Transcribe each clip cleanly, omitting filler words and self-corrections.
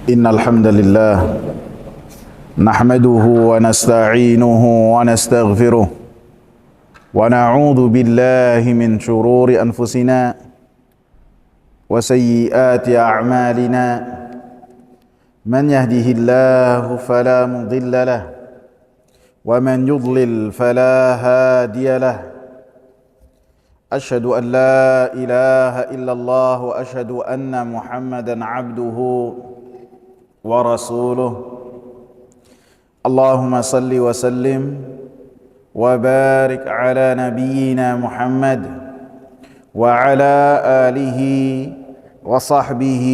إن الحمد لله نحمده ونستعينه ونستغفره ونعوذ بالله من شرور أنفسنا وسيئات أعمالنا من يهده الله فلا مضل له ومن يضلل فلا هادي له أشهد أن لا إله إلا الله وأشهد أن محمدا عبده ورسوله اللهم صل وسلم وبارك على نبينا محمد وعلى آله وصحبه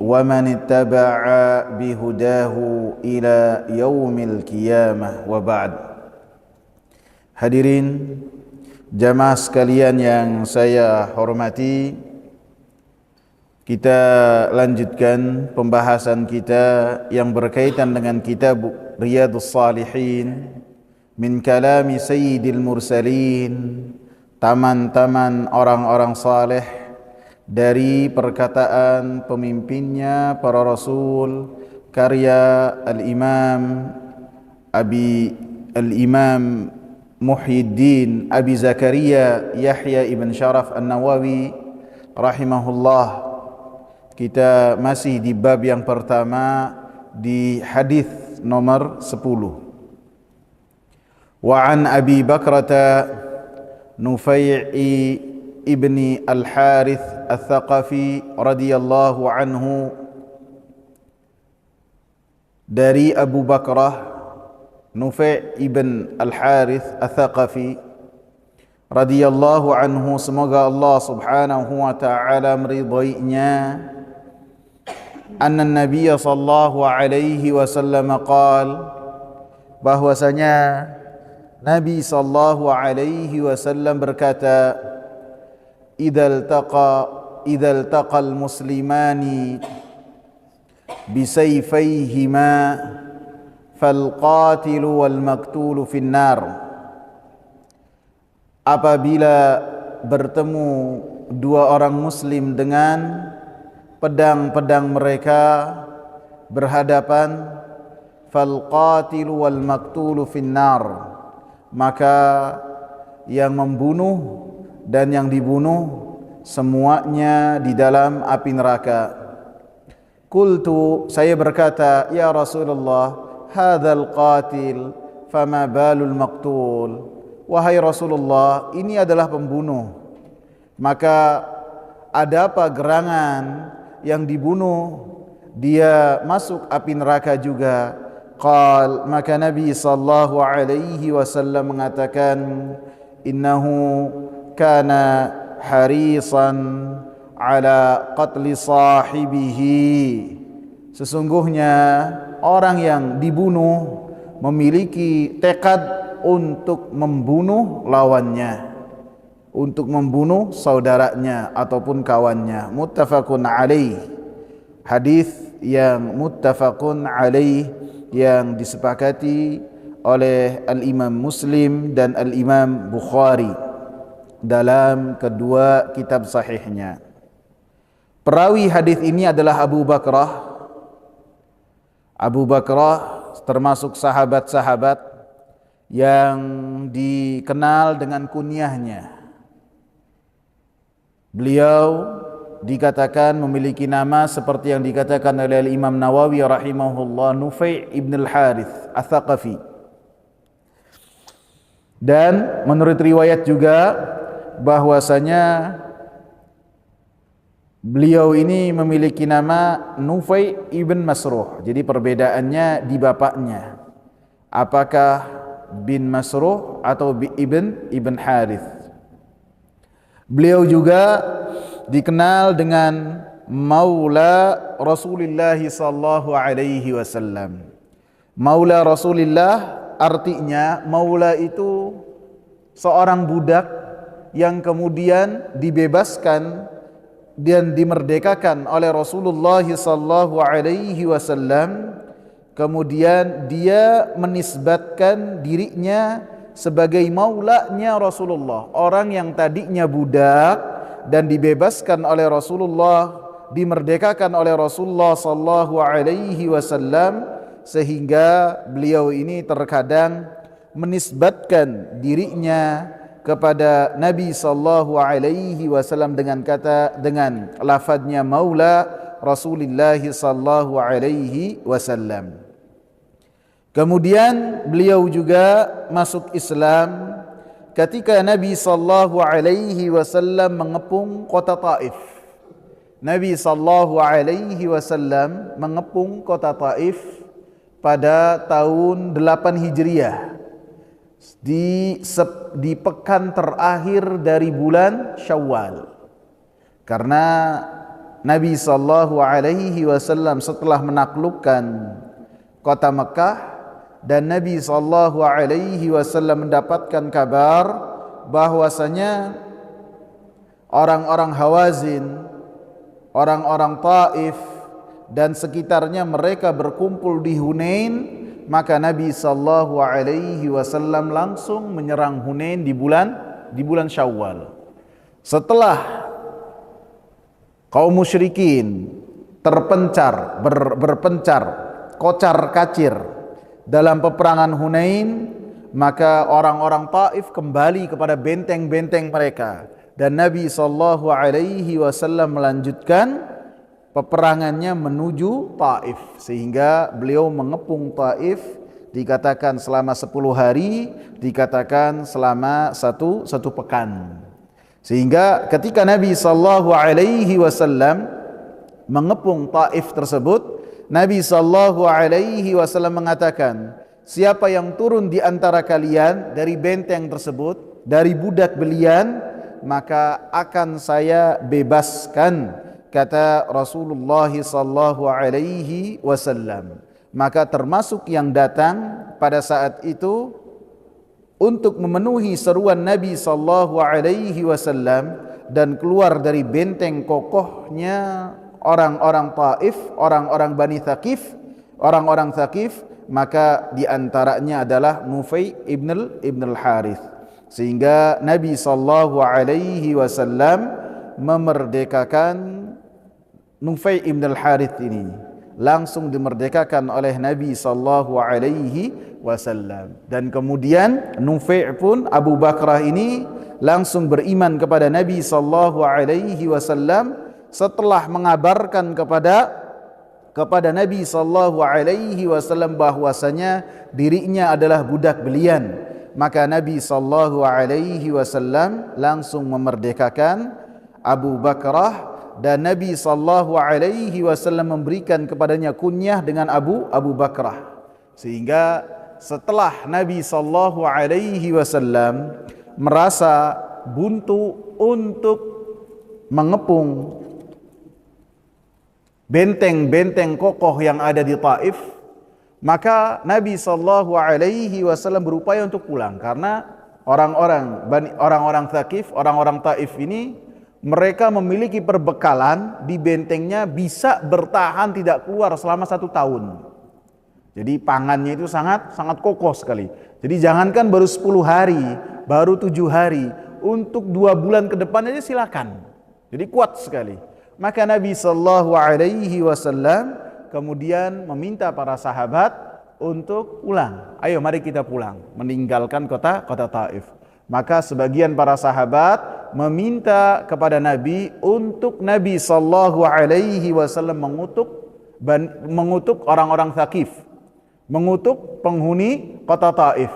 ومن اتبع بهداه إلى يوم القيامة وبعد. Hadirin jamaah sekalian yang saya hormati, kita lanjutkan pembahasan kita yang berkaitan dengan kitab Riyadhus Shalihin min kalami Sayyidil Mursalin, taman-taman orang-orang saleh dari perkataan pemimpinnya para rasul, karya Al-Imam Muhyiddin Abi Zakaria Yahya ibn Sharaf An-Nawawi rahimahullah. Kita masih di bab yang pertama di hadis nomor 10. Wa an Abi Bakrata Nufai'i ibni Al-Harith Al-Thaqafi radhiyallahu anhu, dari Abu Bakrah Nufai' ibn Al-Harith Al-Thaqafi radhiyallahu anhu, semoga Allah subhanahu wa ta'ala meridainya, anna Nabiya sallallahu alaihi wasallam qala, bahwasanya Nabi sallallahu alaihi wasallam berkata, idza altaqal muslimani bisayfayhima falqatilu wal maktulu finnar. Apabila bertemu dua orang muslim dengan pedang-pedang mereka berhadapan, falqatilu wal maktulu finnar, maka yang membunuh dan yang dibunuh semuanya di dalam api neraka. Qultu, saya berkata, ya Rasulullah, hadzal qatil fama balul maqtul. Wahai Rasulullah, ini adalah pembunuh, maka ada apa gerangan yang dibunuh dia masuk api neraka juga? Qal, maka Nabi sallallahu alaihi wasallam mengatakan, innahu kana harisan ala qatli sahibihi, sesungguhnya orang yang dibunuh memiliki tekad untuk membunuh lawannya, untuk membunuh saudaranya ataupun kawannya. Muttafaqun alaih, hadis yang muttafaqun alaih, yang disepakati oleh Al-Imam Muslim dan Al-Imam Bukhari dalam kedua kitab sahihnya. Perawi hadis ini adalah Abu Bakrah. Abu Bakrah termasuk sahabat-sahabat yang dikenal dengan kunyahnya. Beliau dikatakan memiliki nama seperti yang dikatakan oleh Imam Nawawi rahimahullah, Nufai' ibn Al-Harith Al-Thaqafi. Dan menurut riwayat juga bahwasanya beliau ini memiliki nama Nufai' ibn Masruh. Jadi perbedaannya di bapaknya, apakah bin Masruh atau ibn Harith. Beliau juga dikenal dengan Maula Rasulullah sallallahu alaihi wasallam. Maula Rasulullah artinya, Maula itu seorang budak yang kemudian dibebaskan dan dimerdekakan oleh Rasulullah sallallahu alaihi wasallam. Kemudian dia menisbatkan dirinya sebagai maulanya Rasulullah, orang yang tadinya budak dan dibebaskan oleh Rasulullah dimerdekakan oleh Rasulullah sallallahu alaihi wasallam, sehingga beliau ini terkadang menisbatkan dirinya kepada Nabi sallallahu alaihi wasallam dengan lafadznya Maula Rasulullah sallallahu alaihi wasallam. Kemudian beliau juga masuk Islam ketika Nabi sallallahu alaihi wasallam mengepung kota Taif. Nabi sallallahu alaihi wasallam mengepung kota Taif pada tahun 8 Hijriah di pekan terakhir dari bulan Syawal. Karena Nabi sallallahu alaihi wasallam setelah menaklukkan kota Mekah, dan Nabi sallallahu alaihi wasallam mendapatkan kabar bahwasanya orang-orang Hawazin, orang-orang Taif dan sekitarnya mereka berkumpul di Hunain, maka Nabi sallallahu alaihi wasallam langsung menyerang Hunain di bulan Syawal. Setelah kaum musyrikin berpencar, kocar-kacir dalam peperangan Hunain, maka orang-orang Taif kembali kepada benteng-benteng mereka, dan Nabi sallallahu alaihi wasallam melanjutkan peperangannya menuju Taif, sehingga beliau mengepung Taif, dikatakan selama 10 hari, dikatakan selama satu pekan. Sehingga ketika Nabi sallallahu alaihi wasallam mengepung Taif tersebut, Nabi sallallahu alaihi wasallam mengatakan, siapa yang turun di antara kalian dari benteng tersebut, dari budak belian, maka akan saya bebaskan, kata Rasulullah sallallahu alaihi wasallam. Maka termasuk yang datang pada saat itu untuk memenuhi seruan Nabi sallallahu alaihi wasallam dan keluar dari benteng kokohnya orang-orang Taif, orang-orang Bani Thaqif, orang-orang Thaqif, maka diantaranya adalah Nufai ibn al-Harith. Sehingga Nabi sallallahu alaihi wasallam memerdekakan Nufai ibn al-Harith ini, langsung dimerdekakan oleh Nabi sallallahu alaihi wasallam. Dan kemudian Nufai pun, Abu Bakrah ini langsung beriman kepada Nabi sallallahu alaihi wasallam setelah mengabarkan kepada Nabi sallallahu alaihi wasallam bahwasanya dirinya adalah budak belian. Maka Nabi sallallahu alaihi wasallam langsung memerdekakan Abu Bakrah, dan Nabi sallallahu alaihi wasallam memberikan kepadanya kunyah dengan Abu Bakrah. Sehingga setelah Nabi sallallahu alaihi wasallam merasa buntu untuk mengepung benteng-benteng kokoh yang ada di Taif, maka Nabi sallallahu alaihi wasallam berupaya untuk pulang, karena orang-orang Thaqif, orang-orang Taif ini mereka memiliki perbekalan di bentengnya, bisa bertahan tidak keluar selama 1 tahun. Jadi pangannya itu sangat kokoh sekali. Jadi jangankan baru 10 hari, baru 7 hari, untuk 2 bulan ke depan aja silakan. Jadi kuat sekali. Maka Nabi sallallahu alaihi wasallam kemudian meminta para sahabat untuk pulang. Ayo mari kita pulang, meninggalkan kota Taif. Maka sebagian para sahabat meminta kepada Nabi untuk Nabi sallallahu alaihi wasallam mengutuk orang-orang Thaqif, mengutuk penghuni kota Taif.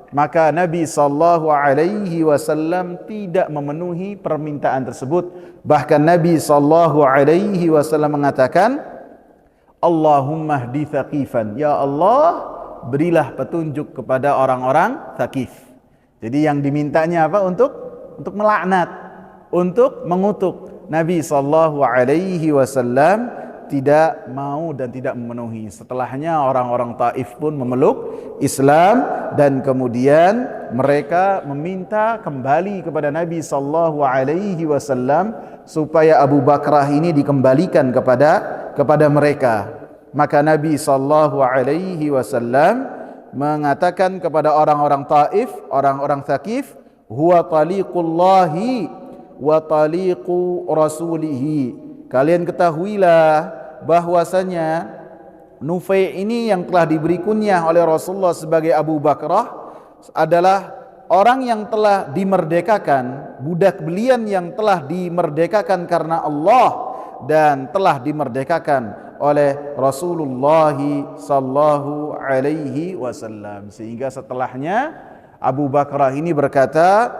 Maka Nabi sallallahu alaihi wasallam tidak memenuhi permintaan tersebut. Bahkan Nabi sallallahu alaihi wasallam mengatakan, Allahumma hdi Thaqifan, ya Allah berilah petunjuk kepada orang-orang Thaqif. Jadi yang dimintanya apa? Untuk melaknat, untuk mengutuk. Nabi sallallahu alaihi wasallam tidak mau dan tidak memenuhi. Setelahnya orang-orang Taif pun memeluk Islam, dan kemudian mereka meminta kembali kepada Nabi sallallahu alaihi wasallam supaya Abu Bakrah ini dikembalikan kepada mereka. Maka Nabi sallallahu alaihi wasallam mengatakan kepada orang-orang Taif, orang-orang Thaqif, huwa taliqullahi wa taliqu rasulihi, kalian ketahuilah bahwasanya Nufai ini yang telah diberi kunyah oleh Rasulullah sebagai Abu Bakrah adalah orang yang telah dimerdekakan, budak belian yang telah dimerdekakan karena Allah dan telah dimerdekakan oleh Rasulullah sallallahu alaihi wasallam. Sehingga setelahnya Abu Bakrah ini berkata,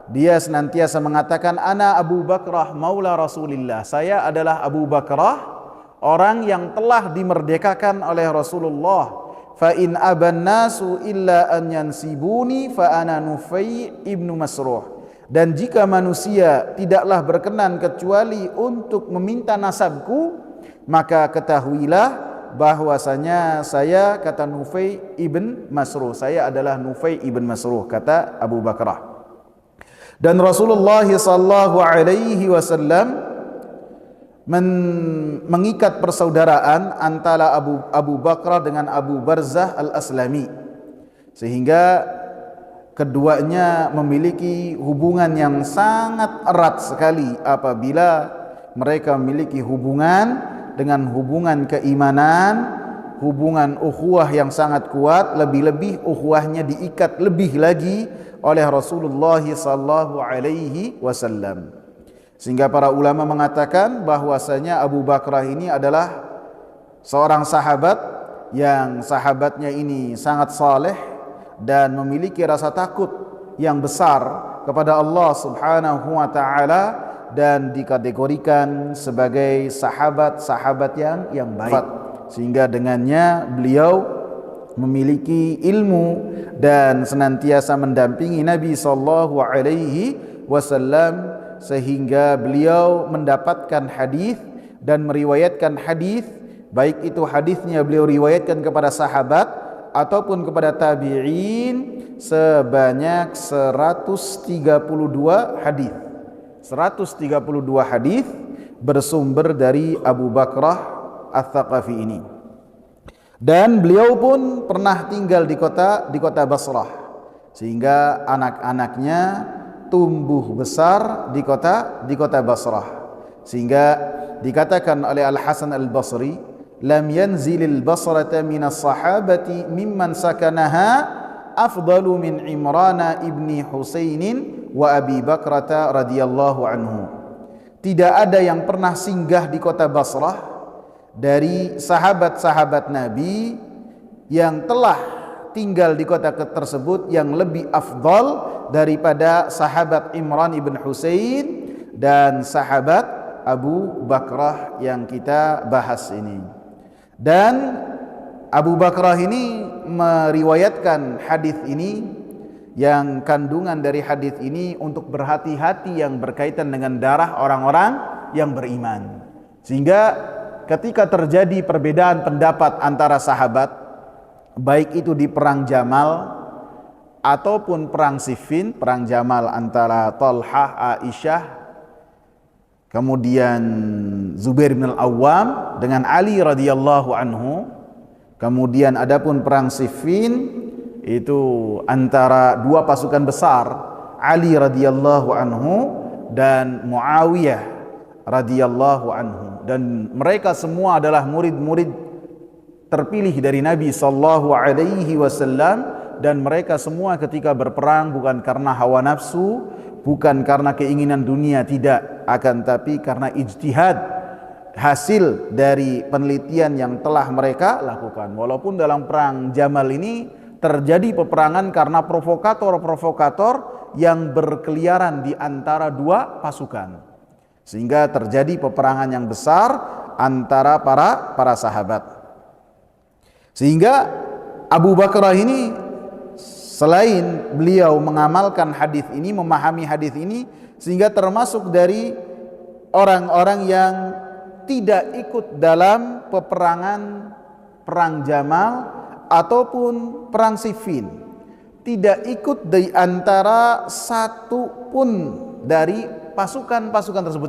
dia senantiasa mengatakan, ana Abu Bakrah maula Rasulillah, saya adalah Abu Bakrah, orang yang telah dimerdekakan oleh Rasulullah. Fa in aban nasu illa an yansibuni fa ana Nufai ibnu Masruh. Dan jika manusia tidaklah berkenan kecuali untuk meminta nasabku, maka ketahuilah bahwasanya saya, kata Nufai ibn Masruh, saya adalah Nufai ibn Masruh, kata Abu Bakrah. Dan Rasulullah sallallahu alaihi wasallam mengikat persaudaraan antara Abu Bakrah dengan Abu Barzah al-Aslami, sehingga keduanya memiliki hubungan yang sangat erat sekali apabila mereka memiliki hubungan dengan hubungan keimanan, hubungan ukhuwah yang sangat kuat, lebih-lebih ukhuwahnya diikat lebih lagi oleh Rasulullah sallallahu alaihi wasallam. Sehingga para ulama mengatakan bahwasanya Abu Bakrah ini adalah seorang sahabat yang sahabatnya ini sangat saleh dan memiliki rasa takut yang besar kepada Allah Subhanahu wa taala dan dikategorikan sebagai sahabat-sahabat yang baik. Sehingga dengannya beliau memiliki ilmu dan senantiasa mendampingi Nabi sallallahu alaihi wasallam, sehingga beliau mendapatkan hadis dan meriwayatkan hadis, baik itu hadisnya beliau riwayatkan kepada sahabat ataupun kepada tabi'in, sebanyak 132 hadis. 132 hadis bersumber dari Abu Bakrah Ats-Tsaqafi ini. Dan beliau pun pernah tinggal di kota Basrah, sehingga anak-anaknya tumbuh besar di kota Basrah, sehingga dikatakan oleh Al-Hasan Al-Basri, lam yanzilil Basrata minas sahabati mimman sakanaha afdalu min Imran ibni Husainin wa Abi Bakrata radhiyallahu anhu. Tidak ada yang pernah singgah di kota Basrah dari sahabat-sahabat Nabi yang telah tinggal di kota tersebut yang lebih afdal daripada sahabat Imran ibn Husain dan sahabat Abu Bakrah yang kita bahas ini. Dan Abu Bakrah ini meriwayatkan hadis ini, yang kandungan dari hadis ini untuk berhati-hati yang berkaitan dengan darah orang-orang yang beriman. Sehingga ketika terjadi perbedaan pendapat antara sahabat, baik itu di perang Jamal ataupun perang Siffin, perang Jamal antara Talhah, Aisyah, kemudian Zubair bin Al-Awwam dengan Ali radhiyallahu anhu. Kemudian adapun perang Siffin itu antara dua pasukan besar, Ali radhiyallahu anhu dan Muawiyah radhiyallahu anhu, dan mereka semua adalah murid-murid terpilih dari Nabi sallallahu alaihi wasallam, dan mereka semua ketika berperang bukan karena hawa nafsu, bukan karena keinginan dunia, tidak, akan tapi karena ijtihad, hasil dari penelitian yang telah mereka lakukan. Walaupun dalam perang Jamal ini terjadi peperangan karena provokator-provokator yang berkeliaran di antara dua pasukan, sehingga terjadi peperangan yang besar antara para sahabat. Sehingga Abu Bakrah ini, selain beliau mengamalkan hadis ini, memahami hadis ini, sehingga termasuk dari orang-orang yang tidak ikut dalam peperangan perang Jamal ataupun perang Siffin, tidak ikut di antara satu pun dari pasukan-pasukan tersebut,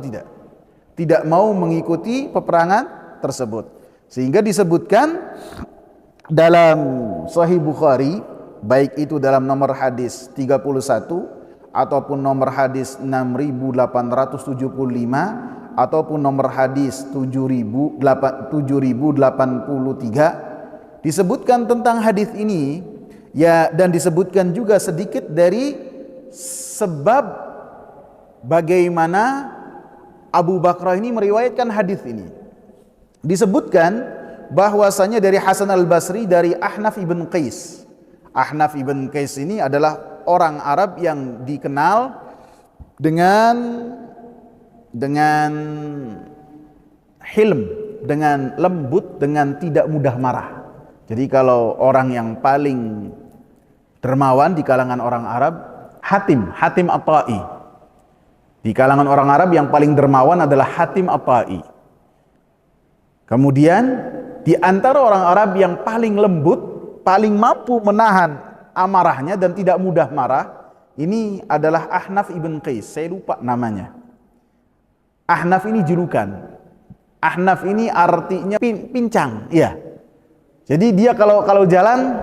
tidak mau mengikuti peperangan tersebut. Sehingga disebutkan dalam Sahih Bukhari, baik itu dalam nomor hadis 31 ataupun nomor hadis 6875 ataupun nomor hadis 7083 disebutkan tentang hadis ini ya, dan disebutkan juga sedikit dari sebab bagaimana Abu Bakrah ini meriwayatkan hadis ini. Disebutkan bahwasanya dari Hasan al-Basri dari Ahnaf ibn Qais. Ahnaf ibn Qais ini adalah orang Arab yang dikenal dengan hilm, dengan lembut, dengan tidak mudah marah. Jadi kalau orang yang paling dermawan di kalangan orang Arab, Hatim At-Tai. Di kalangan orang Arab yang paling dermawan adalah Hatim At-Tai. Kemudian di antara orang Arab yang paling lembut, paling mampu menahan amarahnya dan tidak mudah marah, ini adalah Ahnaf ibn Qais. Saya lupa namanya. Ahnaf ini julukan. Ahnaf ini artinya pincang, iya. Jadi dia kalau jalan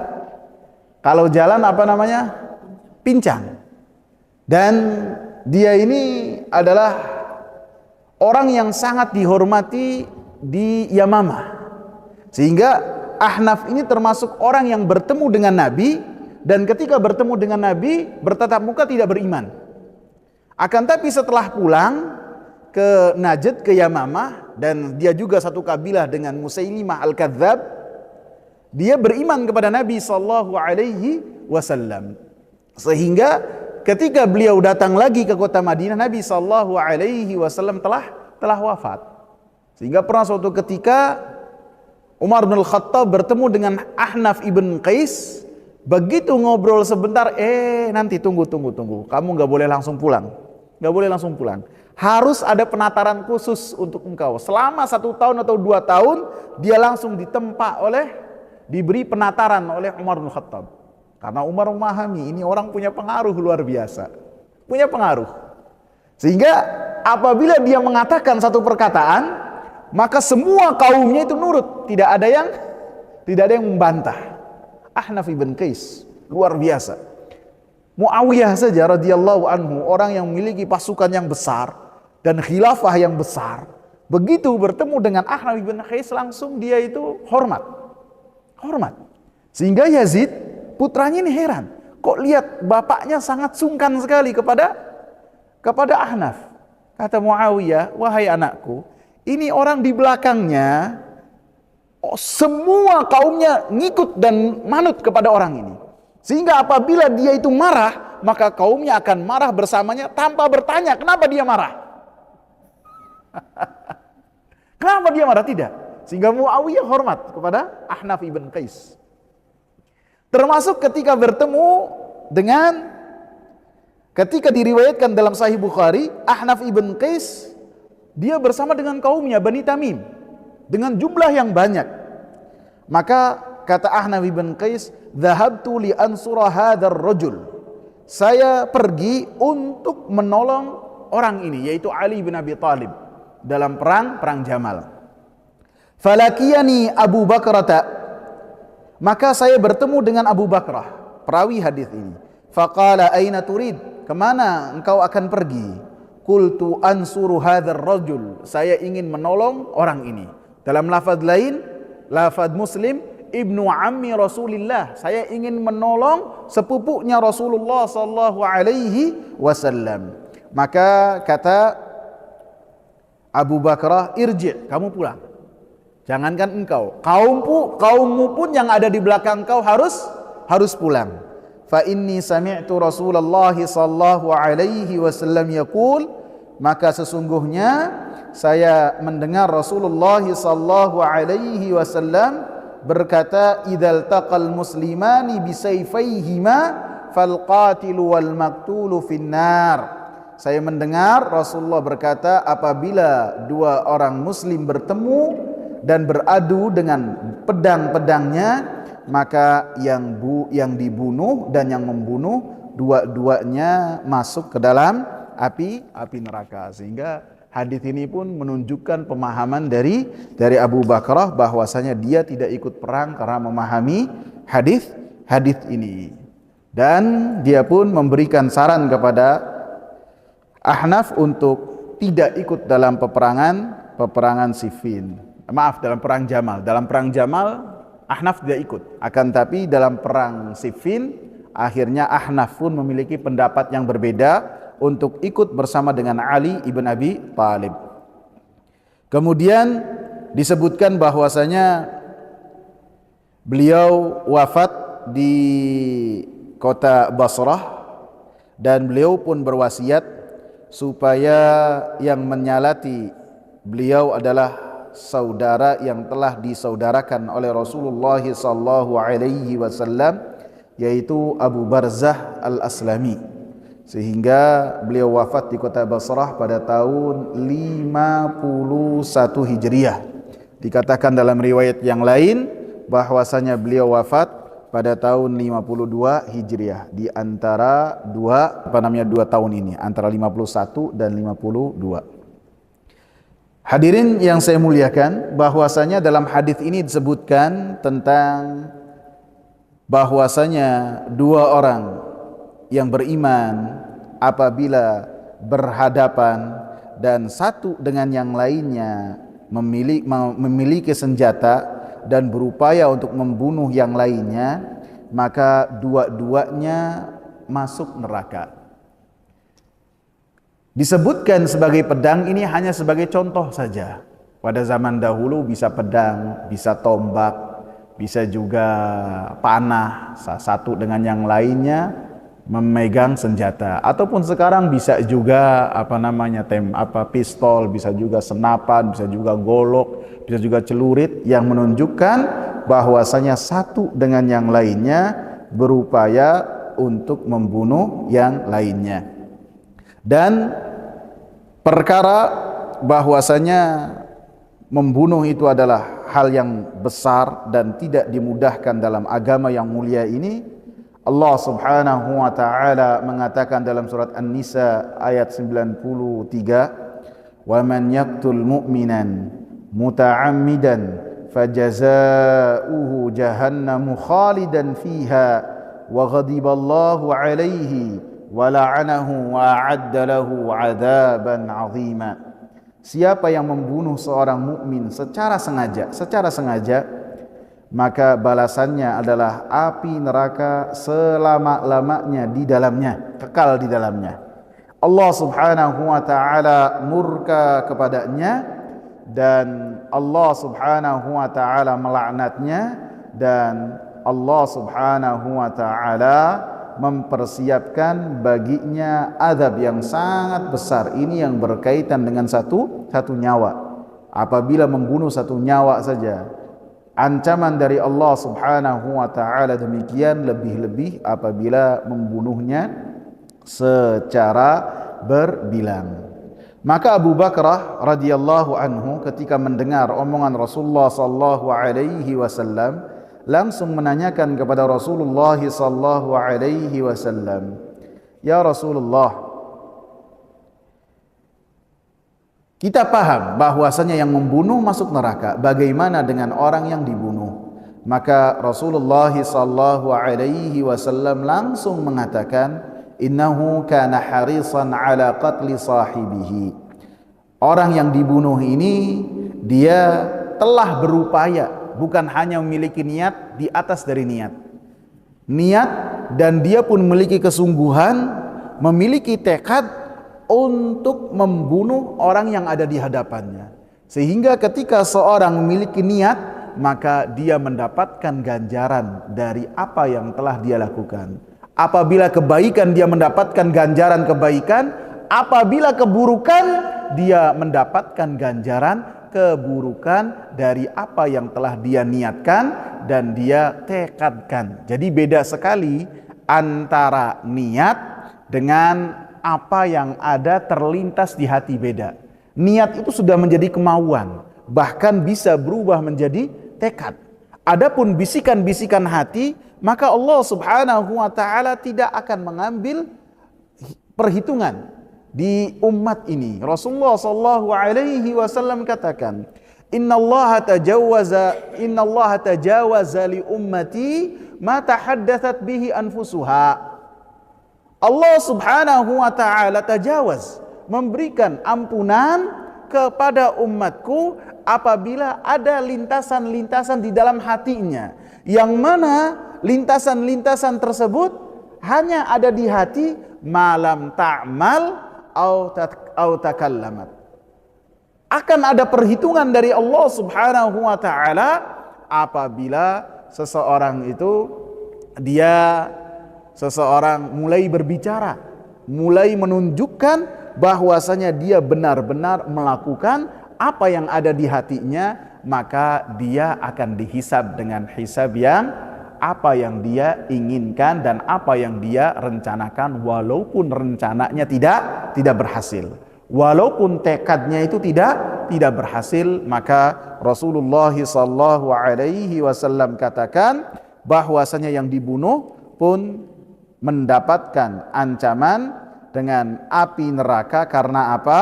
apa namanya? Pincang. Dan dia ini adalah orang yang sangat dihormati di Yamamah. Sehingga Ahnaf ini termasuk orang yang bertemu dengan Nabi, dan ketika bertemu dengan Nabi bertatap muka tidak beriman. Akan tapi setelah pulang ke Najd, ke Yamamah, dan dia juga satu kabilah dengan Musailimah Al-Kadzab, dia beriman kepada Nabi sallallahu alaihi wasallam. Sehingga ketika beliau datang lagi ke kota Madinah, Nabi sallallahu alaihi wasallam telah wafat. Sehingga pernah suatu ketika Umar bin Khattab bertemu dengan Ahnaf ibn Qais. Begitu ngobrol sebentar, nanti tunggu. Kamu nggak boleh langsung pulang. Nggak boleh langsung pulang. Harus ada penataran khusus untuk engkau. Selama 1 tahun atau 2 tahun, dia langsung diberi penataran oleh Umar bin Khattab. Karena Umar memahami ini orang punya pengaruh luar biasa. Punya pengaruh. Sehingga apabila dia mengatakan satu perkataan, maka semua kaumnya itu nurut. Tidak ada yang membantah. Ahnaf ibn Qais luar biasa. Muawiyah saja radhiyallahu anhu, orang yang memiliki pasukan yang besar dan khilafah yang besar, begitu bertemu dengan Ahnaf ibn Qais langsung dia itu hormat. Sehingga Yazid putranya ini heran, kok lihat bapaknya sangat sungkan sekali kepada Ahnaf. Kata Muawiyah, wahai anakku, ini orang di belakangnya semua kaumnya ngikut dan manut kepada orang ini. Sehingga apabila dia itu marah, maka kaumnya akan marah bersamanya tanpa bertanya kenapa dia marah. Kenapa dia marah? Tidak. Sehingga Muawiyah hormat kepada Ahnaf ibn Qais. Termasuk ketika bertemu ketika diriwayatkan dalam Sahih Bukhari, Ahnaf ibn Qais dia bersama dengan kaumnya Bani Tamim dengan jumlah yang banyak. Maka kata Ahnaf ibn Qais, "Dhahabtu li ansura hadzal rajul." Saya pergi untuk menolong orang ini, yaitu Ali bin Abi Thalib dalam perang Jamal. Falakiyani Abu Bakrata, maka saya bertemu dengan Abu Bakrah, perawi hadis ini. Faqala aina turid, kemana engkau akan pergi? Qultu ansuru hadzal rajul, saya ingin menolong orang ini. Dalam lafaz lain, lafaz Muslim, ibnu ammi Rasulillah, saya ingin menolong sepupunya Rasulullah sallallahu alaihi wasallam. Maka kata Abu Bakrah, irji', kamu pulang. Jangankan engkau, kaummu pun yang ada di belakang kau harus pulang. Fa inni sami'tu Rasulullah sallallahu alaihi wasallam yaqul, maka sesungguhnya saya mendengar Rasulullah sallallahu alaihi wasallam berkata, idzal taqal muslimani bisayfayhima fal qatilu wal maqtulu finnar. Saya mendengar Rasulullah berkata, apabila dua orang muslim bertemu dan beradu dengan pedang-pedangnya, maka yang dibunuh dan yang membunuh dua-duanya masuk ke dalam api neraka. Sehingga hadis ini pun menunjukkan pemahaman dari Abu Bakrah bahwasanya dia tidak ikut perang karena memahami hadis ini. Dan dia pun memberikan saran kepada Ahnaf untuk tidak ikut dalam peperangan Siffin. Maaf, dalam perang Jamal. Dalam perang Jamal Ahnaf tidak ikut. Akan tapi dalam perang Siffin akhirnya Ahnaf pun memiliki pendapat yang berbeda untuk ikut bersama dengan Ali ibn Abi Thalib. Kemudian disebutkan bahwasanya beliau wafat di kota Basrah dan beliau pun berwasiat supaya yang menyalati beliau adalah saudara yang telah disaudarakan oleh Rasulullah sallallahu alaihi wasallam, yaitu Abu Barzah Al-Aslami, sehingga beliau wafat di kota Basrah pada tahun 51 Hijriah. Dikatakan dalam riwayat yang lain bahwasanya beliau wafat pada tahun 52 Hijriah, di antara dua tahun ini, antara 51 dan 52. Hadirin yang saya muliakan, bahwasanya dalam hadis ini disebutkan tentang bahwasanya dua orang yang beriman apabila berhadapan dan satu dengan yang lainnya memiliki senjata dan berupaya untuk membunuh yang lainnya, maka dua-duanya masuk neraka. Disebutkan sebagai pedang ini hanya sebagai contoh saja. Pada zaman dahulu bisa pedang, bisa tombak, bisa juga panah, satu dengan yang lainnya memegang senjata. Ataupun sekarang bisa juga pistol, bisa juga senapan, bisa juga golok, bisa juga celurit, yang menunjukkan bahwasanya satu dengan yang lainnya berupaya untuk membunuh yang lainnya. Dan perkara bahwasanya membunuh itu adalah hal yang besar dan tidak dimudahkan dalam agama yang mulia ini, Allah Subhanahu wa taala mengatakan dalam surat An-Nisa ayat 93, "Wa man yaqtul mu'minan muta'ammidan fajazaohu jahannamu khalidan fiha wa ghadiballahu 'alaihi wa la'anahu wa a'adda lahu 'adzaban 'azima." Siapa yang membunuh seorang mukmin secara sengaja, maka balasannya adalah api neraka selama-lamanya di dalamnya, kekal di dalamnya. Allah Subhanahu wa taala murka kepadanya dan Allah Subhanahu wa taala melaknatnya, dan Allah Subhanahu wa taala mempersiapkan baginya azab yang sangat besar. Ini yang berkaitan dengan satu nyawa. Apabila membunuh satu nyawa saja, ancaman dari Allah Subhanahu wa taala demikian, lebih-lebih apabila membunuhnya secara berbilang. Maka Abu Bakrah radhiyallahu anhu ketika mendengar omongan Rasulullah sallallahu alaihi wasallam langsung menanyakan kepada Rasulullah sallallahu alaihi wasallam, "Ya Rasulullah, kita paham bahwasanya yang membunuh masuk neraka. Bagaimana dengan orang yang dibunuh?" Maka Rasulullah sallallahu alaihi wasallam langsung mengatakan, "Innahu kana harisan ala qatli sahibihi." Orang yang dibunuh ini dia telah berupaya, bukan hanya memiliki niat, di atas dari niat, dan dia pun memiliki kesungguhan, memiliki tekad untuk membunuh orang yang ada di hadapannya. Sehingga ketika seorang memiliki niat, maka dia mendapatkan ganjaran dari apa yang telah dia lakukan. Apabila kebaikan, dia mendapatkan ganjaran kebaikan. Apabila keburukan, dia mendapatkan ganjaran keburukan dari apa yang telah dia niatkan dan dia tekadkan. Jadi beda sekali antara niat dengan apa yang ada terlintas di hati, beda. Niat itu sudah menjadi kemauan, bahkan bisa berubah menjadi tekad. Adapun bisikan-bisikan hati, maka Allah Subhanahu wa taala tidak akan mengambil perhitungan di umat ini. Rasulullah sallallahu alaihi wasallam katakan, "Innallaha tajawaza li ummati ma tahaddatsat bihi anfusuha." Allah Subhanahu wa taala tajawaz, memberikan ampunan kepada umatku apabila ada lintasan-lintasan di dalam hatinya, yang mana lintasan-lintasan tersebut hanya ada di hati malam ta'mal au takallamat. Akan ada perhitungan dari Allah Subhanahu wa taala apabila seseorang mulai berbicara, mulai menunjukkan bahwasanya dia benar-benar melakukan apa yang ada di hatinya, maka dia akan dihisab dengan hisab yang apa yang dia inginkan dan apa yang dia rencanakan, walaupun rencananya tidak berhasil, walaupun tekadnya itu tidak berhasil. Maka Rasulullah sallallahu alaihi wasallam katakan bahwasanya yang dibunuh pun mendapatkan ancaman dengan api neraka. Karena apa?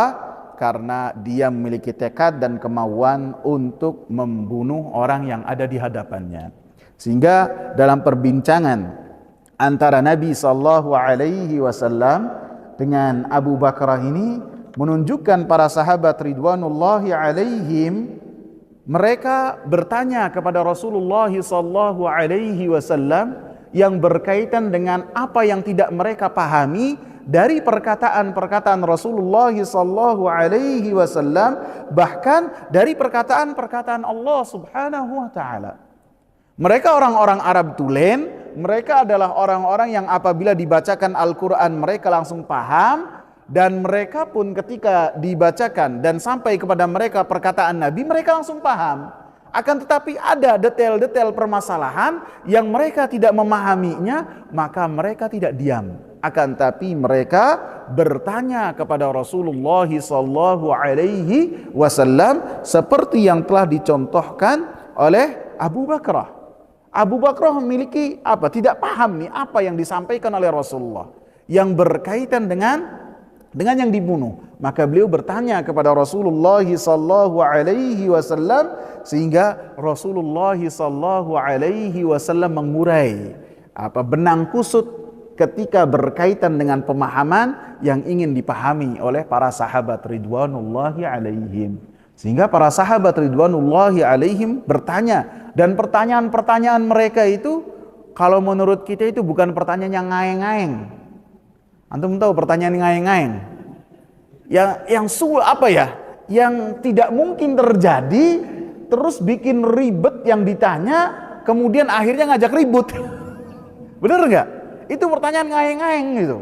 Karena dia memiliki tekad dan kemauan untuk membunuh orang yang ada di hadapannya. Sehingga dalam perbincangan antara Nabi sallallahu alaihi wasallam dengan Abu Bakrah ini menunjukkan para sahabat ridwanullahi alaihim, mereka bertanya kepada Rasulullah sallallahu alaihi wasallam yang berkaitan dengan apa yang tidak mereka pahami dari perkataan-perkataan Rasulullah sallallahu alaihi wasallam, bahkan dari perkataan-perkataan Allah Subhanahu wa taala. Mereka orang-orang Arab tulen, mereka adalah orang-orang yang apabila dibacakan Al-Qur'an mereka langsung paham, dan mereka pun ketika dibacakan dan sampai kepada mereka perkataan Nabi, mereka langsung paham. Akan tetapi ada detail-detail permasalahan yang mereka tidak memahaminya, maka mereka tidak diam. Akan tapi mereka bertanya kepada Rasulullah sallallahu alaihi wasallam seperti yang telah dicontohkan oleh Abu Bakrah. Abu Bakrah memiliki tidak paham nih apa yang disampaikan oleh Rasulullah yang berkaitan dengan yang dibunuh. Maka beliau bertanya kepada Rasulullah sallallahu alaihi wasallam, sehingga Rasulullah sallallahu alaihi wasallam mengurai benang kusut ketika berkaitan dengan pemahaman yang ingin dipahami oleh para sahabat ridwanullahi alaihim. Sehingga para sahabat ridwanullahi alaihim bertanya, dan pertanyaan-pertanyaan mereka itu kalau menurut kita itu bukan pertanyaan yang ngaeng-ngaeng. Antum tahu pertanyaan ngaeng-ngaeng? Yang tidak mungkin terjadi, terus bikin ribet yang ditanya, kemudian akhirnya ngajak ribut. Bener enggak? Itu pertanyaan ngaeng-ngaeng gitu.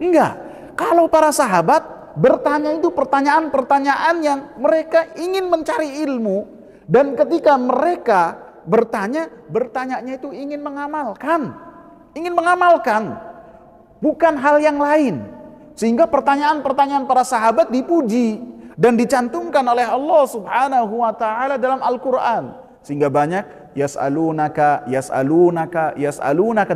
Enggak. Kalau para sahabat bertanya itu pertanyaan-pertanyaan yang mereka ingin mencari ilmu, dan ketika mereka bertanyanya itu ingin mengamalkan, bukan hal yang lain. Sehingga pertanyaan-pertanyaan para sahabat dipuji dan dicantumkan oleh Allah Subhanahu wa taala dalam Al-Qur'an. Sehingga banyak yas'alunaka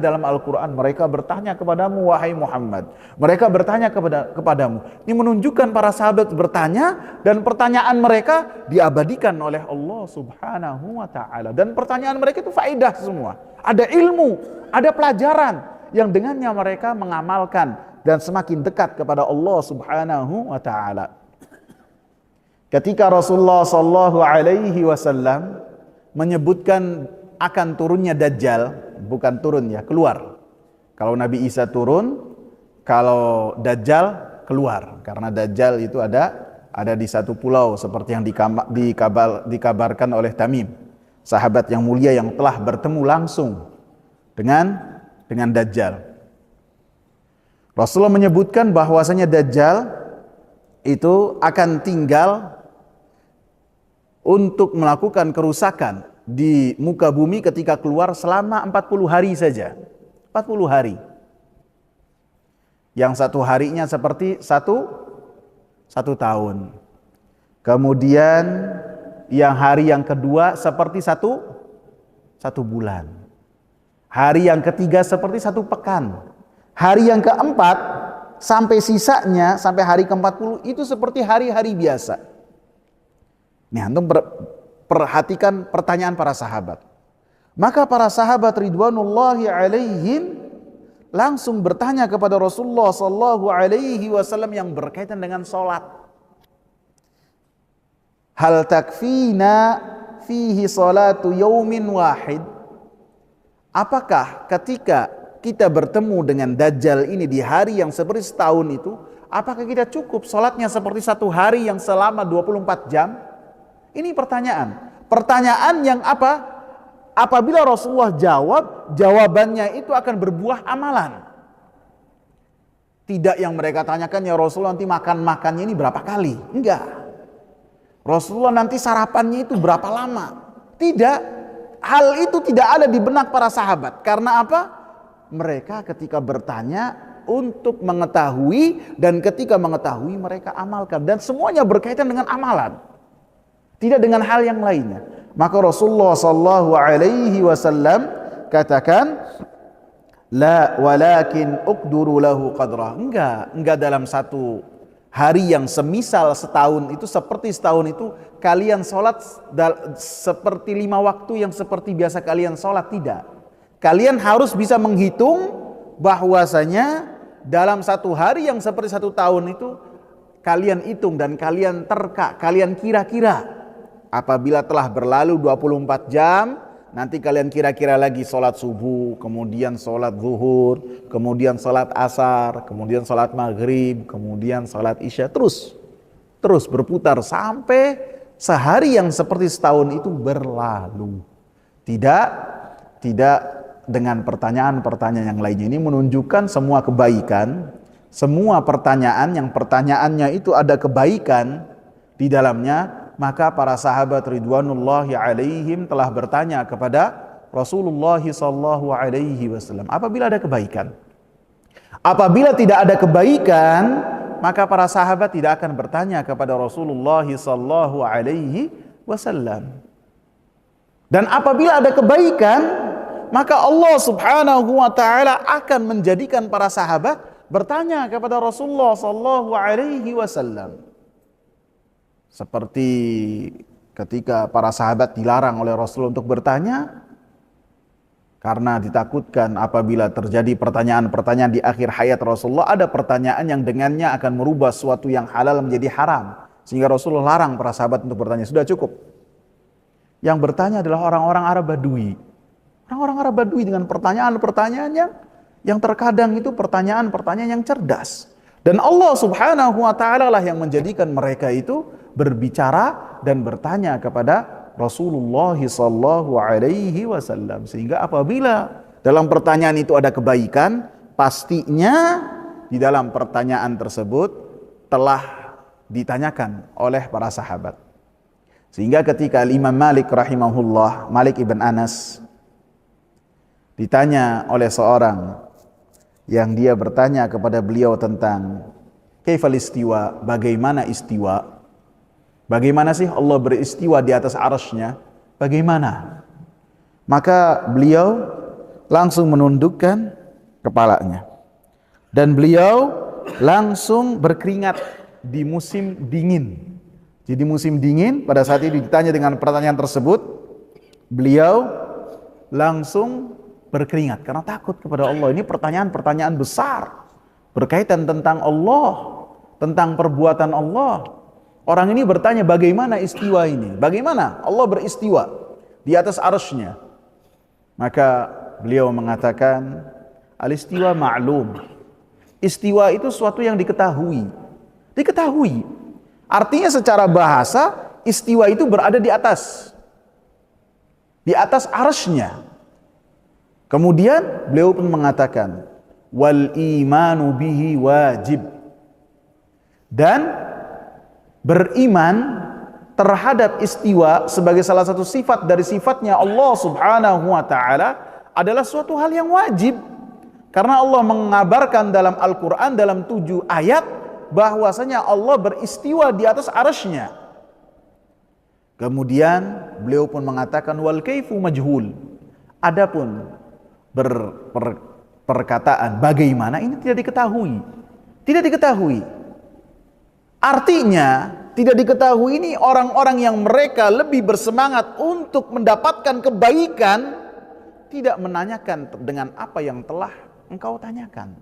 dalam Al-Qur'an, mereka bertanya kepadamu wahai Muhammad. Mereka bertanya kepadamu. Ini menunjukkan para sahabat bertanya, dan pertanyaan mereka diabadikan oleh Allah Subhanahu wa taala, dan pertanyaan mereka itu faedah semua. Ada ilmu, ada pelajaran yang dengannya mereka mengamalkan dan semakin dekat kepada Allah Subhanahu wa taala. Ketika Rasulullah sallallahu alaihi wasallam menyebutkan akan turunnya Dajjal, bukan turun ya, keluar. Kalau Nabi Isa turun, kalau Dajjal keluar. Karena Dajjal itu ada di satu pulau seperti yang dikabarkan oleh Tamim, sahabat yang mulia yang telah bertemu langsung dengan Dajjal. Rasulullah menyebutkan bahwasanya Dajjal itu akan tinggal untuk melakukan kerusakan di muka bumi ketika keluar selama 40 hari saja. 40 hari. Yang satu harinya seperti satu tahun. Kemudian hari yang kedua seperti satu bulan. Hari yang ketiga seperti 1 pekan. Hari yang keempat sampai sisanya, sampai hari ke-40 itu seperti hari-hari biasa. Nih, antum perhatikan pertanyaan para sahabat. Maka para sahabat ridwanullahi alaihim langsung bertanya kepada Rasulullah sallallahu alaihi wasallam yang berkaitan dengan salat. Hal takfina fihi salatu yaumin wahid? Apakah ketika kita bertemu dengan Dajjal ini di hari yang seperti setahun itu, apakah kita cukup salatnya seperti satu hari yang selama 24 jam? Ini pertanyaan. Pertanyaan yang apa? Apabila Rasulullah jawab, jawabannya itu akan berbuah amalan. Tidak yang mereka tanyakan, ya Rasulullah nanti makannya ini berapa kali? Enggak. Rasulullah nanti sarapannya itu berapa lama? Tidak. Hal itu tidak ada di benak para sahabat. Karena apa? Mereka ketika bertanya untuk mengetahui, dan ketika mengetahui mereka amalkan. Dan semuanya berkaitan dengan amalan. Tidak dengan hal yang lainnya. Maka Rasulullah sallallahu alaihi wasallam katakan, la walakin uqduru lahu qadrah. Enggak dalam satu hari yang semisal setahun itu, seperti setahun itu kalian sholat seperti 5 waktu yang seperti biasa kalian sholat. Tidak. Kalian harus bisa menghitung bahwasanya dalam satu hari yang seperti satu tahun itu kalian hitung dan kalian terka, kalian kira-kira. Apabila telah berlalu 24 jam, nanti kalian kira-kira lagi sholat subuh, kemudian sholat zuhur, kemudian sholat asar, kemudian sholat maghrib, kemudian sholat isya, terus berputar sampai sehari yang seperti setahun itu berlalu. Tidak dengan pertanyaan-pertanyaan yang lainnya. Ini menunjukkan semua kebaikan, semua pertanyaan yang pertanyaannya itu ada kebaikan di dalamnya. Maka para sahabat ridwanullahi alaihim telah bertanya kepada Rasulullah sallallahu alaihi wasallam, apabila ada kebaikan. Apabila tidak ada kebaikan, maka para sahabat tidak akan bertanya kepada Rasulullah sallallahu alaihi wasallam. Dan apabila ada kebaikan, maka Allah subhanahu wa ta'ala akan menjadikan para sahabat bertanya kepada Rasulullah sallallahu alaihi wasallam. Seperti ketika para sahabat dilarang oleh Rasul untuk bertanya, karena ditakutkan apabila terjadi pertanyaan-pertanyaan di akhir hayat Rasulullah, ada pertanyaan yang dengannya akan merubah sesuatu yang halal menjadi haram, sehingga Rasulullah larang para sahabat untuk bertanya. Sudah cukup. Yang bertanya adalah orang-orang Arab Badui. Orang-orang Arab Badui dengan pertanyaan-pertanyaannya yang terkadang itu pertanyaan-pertanyaan yang cerdas. Dan Allah subhanahu wa ta'ala lah yang menjadikan mereka itu berbicara dan bertanya kepada Rasulullah sallallahu alaihi wasallam. Sehingga apabila dalam pertanyaan itu ada kebaikan, pastinya di dalam pertanyaan tersebut telah ditanyakan oleh para sahabat. Sehingga ketika Imam Malik rahimahullah, Malik ibn Anas, ditanya oleh seorang yang dia bertanya kepada beliau tentang kaifal istiwa, bagaimana istiwa, bagaimana sih Allah beristiwa di atas arsy-Nya, bagaimana? Maka beliau langsung menundukkan kepalanya dan beliau langsung berkeringat di musim dingin. Jadi musim dingin, pada saat itu ditanya dengan pertanyaan tersebut, beliau langsung berkeringat karena takut kepada Allah. Ini pertanyaan-pertanyaan besar berkaitan tentang Allah, tentang perbuatan Allah. Orang ini bertanya bagaimana istiwa ini, bagaimana Allah beristiwa di atas arsy-Nya. Maka beliau mengatakan, al-istiwa ma'lum. Istiwa itu sesuatu yang diketahui. Artinya secara bahasa, istiwa itu berada di atas arsy-Nya. Kemudian beliau pun mengatakan, wal imanu bihi wajib. Dan beriman terhadap istiwa sebagai salah satu sifat dari sifatnya Allah subhanahu wa ta'ala adalah suatu hal yang wajib. Karena Allah mengabarkan dalam Al-Quran dalam 7 ayat bahwasanya Allah beristiwa di atas arsy-Nya. Kemudian beliau pun mengatakan wal kaifu majhul. Adapun perkataan bagaimana ini tidak diketahui. Artinya tidak diketahui ini orang-orang yang mereka lebih bersemangat untuk mendapatkan kebaikan tidak menanyakan dengan apa yang telah engkau tanyakan.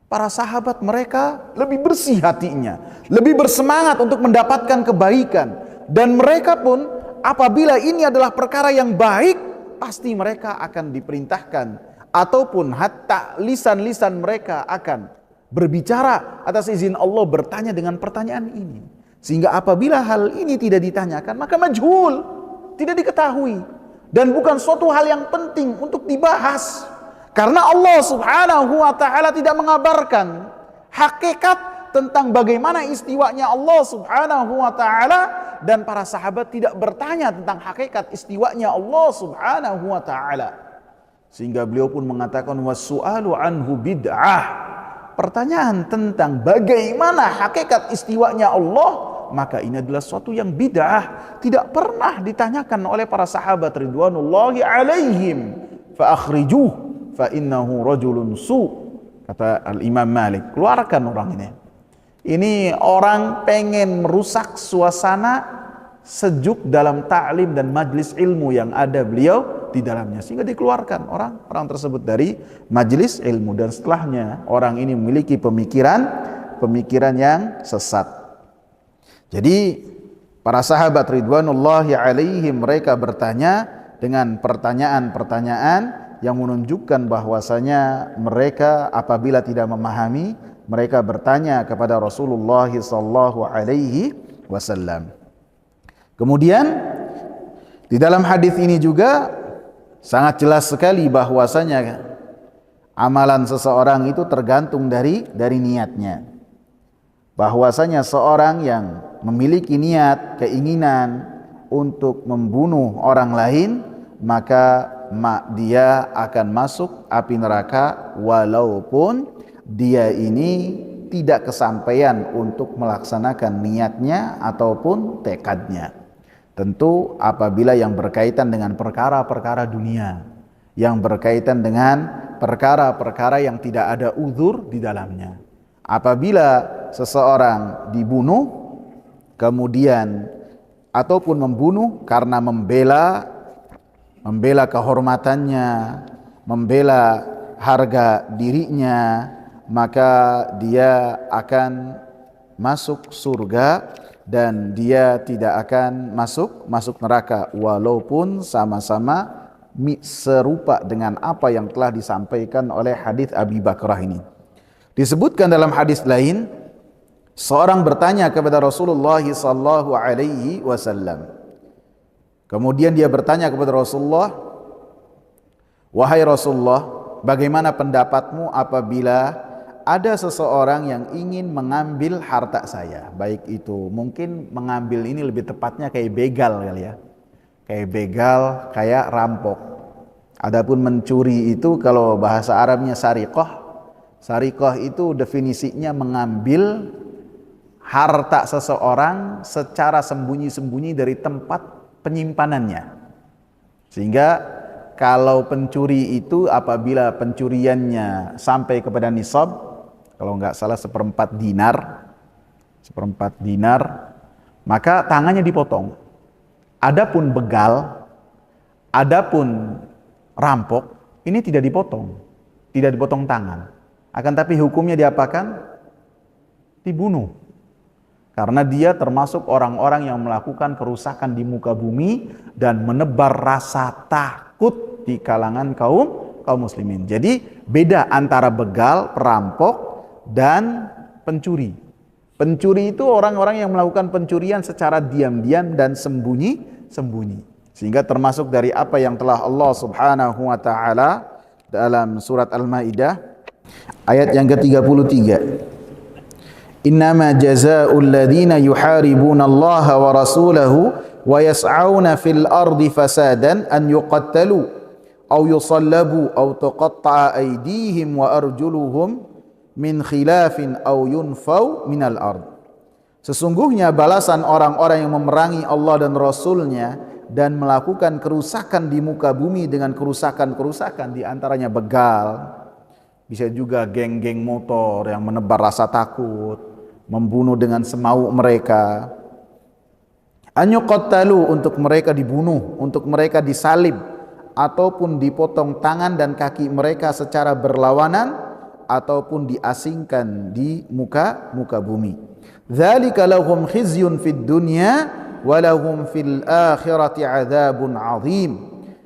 Para sahabat mereka lebih bersih hatinya, lebih bersemangat untuk mendapatkan kebaikan. Dan mereka pun apabila ini adalah perkara yang baik, pasti mereka akan diperintahkan. Ataupun hatta lisan-lisan mereka akan berbicara atas izin Allah, bertanya dengan pertanyaan ini. Sehingga apabila hal ini tidak ditanyakan, maka majhul, tidak diketahui. Dan bukan suatu hal yang penting untuk dibahas. Karena Allah subhanahu wa ta'ala tidak mengabarkan hakikat tentang bagaimana istiwanya Allah subhanahu wa ta'ala. Dan para sahabat tidak bertanya tentang hakikat istiwanya Allah subhanahu wa ta'ala. Sehingga beliau pun mengatakan wassu'alu anhu bid'ah. Pertanyaan tentang bagaimana hakikat istiwanya Allah, maka ini adalah suatu yang bid'ah, tidak pernah ditanyakan oleh para sahabat ridwanullahi alaihim. Fa akhrijuh fa innahu rajulun su, kata Al-Imam Malik, keluarkan orang ini. Ini orang pengen merusak suasana sejuk dalam ta'lim dan majlis ilmu yang ada beliau di dalamnya, sehingga dikeluarkan orang tersebut dari majlis ilmu. Dan setelahnya orang ini memiliki pemikiran yang sesat. Jadi para sahabat ridwanullahi alaihim mereka bertanya dengan pertanyaan-pertanyaan yang menunjukkan bahwasanya mereka apabila tidak memahami, mereka bertanya kepada Rasulullah sallallahu alaihi wasallam. Kemudian di dalam hadis ini juga sangat jelas sekali bahwasanya amalan seseorang itu tergantung dari niatnya. Bahwasanya seorang yang memiliki niat, keinginan untuk membunuh orang lain, maka dia akan masuk api neraka walaupun dia ini tidak kesampaian untuk melaksanakan niatnya ataupun tekadnya. Tentu apabila yang berkaitan dengan perkara-perkara dunia, yang berkaitan dengan perkara-perkara yang tidak ada uzur di dalamnya. Apabila seseorang dibunuh kemudian ataupun membunuh karena membela kehormatannya, membela harga dirinya, maka dia akan masuk surga dan dia tidak akan masuk neraka walaupun sama-sama serupa dengan apa yang telah disampaikan oleh hadis Abi Bakrah ini. Disebutkan dalam hadis lain, seorang bertanya kepada Rasulullah sallallahu alaihi wasallam. Kemudian dia bertanya kepada Rasulullah, "Wahai Rasulullah, bagaimana pendapatmu apabila ada seseorang yang ingin mengambil harta saya?" Baik itu mungkin mengambil ini lebih tepatnya kayak begal kali ya. Kayak begal, kayak rampok. Adapun mencuri itu kalau bahasa Arabnya sariqah. Sariqah itu definisinya mengambil harta seseorang secara sembunyi-sembunyi dari tempat penyimpanannya. Sehingga kalau pencuri itu apabila pencuriannya sampai kepada nisab, kalau nggak salah seperempat dinar, maka tangannya dipotong. Adapun begal, adapun rampok, ini tidak dipotong tangan. Akan tapi hukumnya diapakan? Dibunuh. Karena dia termasuk orang-orang yang melakukan kerusakan di muka bumi dan menebar rasa takut di kalangan kaum muslimin. Jadi beda antara begal, perampok dan pencuri. Pencuri itu orang-orang yang melakukan pencurian secara diam-diam dan sembunyi-sembunyi. Sehingga termasuk dari apa yang telah Allah Subhanahu wa taala dalam surat Al-Maidah ayat yang ke-33. Innama jazaa'ul ladzina yuharibuna Allah wa rasulahu wa yas'auna fil ardi fasadan an yuqattalu aw yusallabu aw tuqatta'a aydihim wa arjuluhum min khilafin aw yunfaw minal ard. Sesungguhnya balasan orang-orang yang memerangi Allah dan Rasulnya dan melakukan kerusakan di muka bumi dengan kerusakan-kerusakan, di antaranya begal, bisa juga geng-geng motor yang menebar rasa takut, membunuh dengan semau mereka. An yuqattalu, untuk mereka dibunuh, untuk mereka disalib ataupun dipotong tangan dan kaki mereka secara berlawanan, ataupun diasingkan di muka bumi. Dzalika lahum khizyun fid dunya wa lahum fil akhirati adzabun azim.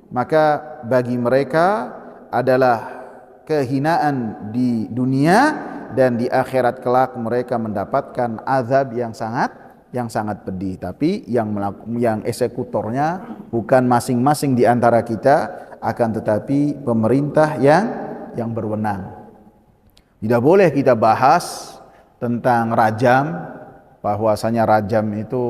Maka bagi mereka adalah kehinaan di dunia, dan di akhirat kelak mereka mendapatkan azab yang sangat pedih. Tapi yang eksekutornya bukan masing-masing di antara kita, akan tetapi pemerintah yang berwenang. Tidak boleh kita bahas tentang rajam, bahwasanya rajam itu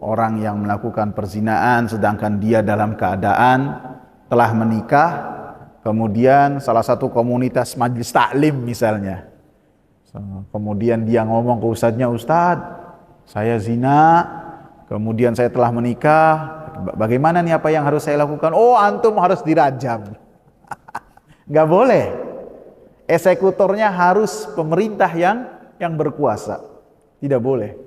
orang yang melakukan perzinaan sedangkan dia dalam keadaan telah menikah. Kemudian salah satu komunitas majelis taklim misalnya, kemudian dia ngomong ke ustadznya, "Ustadz, saya zina, kemudian saya telah menikah, bagaimana nih, apa yang harus saya lakukan?" "Oh, antum harus dirajam." Nggak boleh. Eksekutornya harus pemerintah yang berkuasa. Tidak boleh.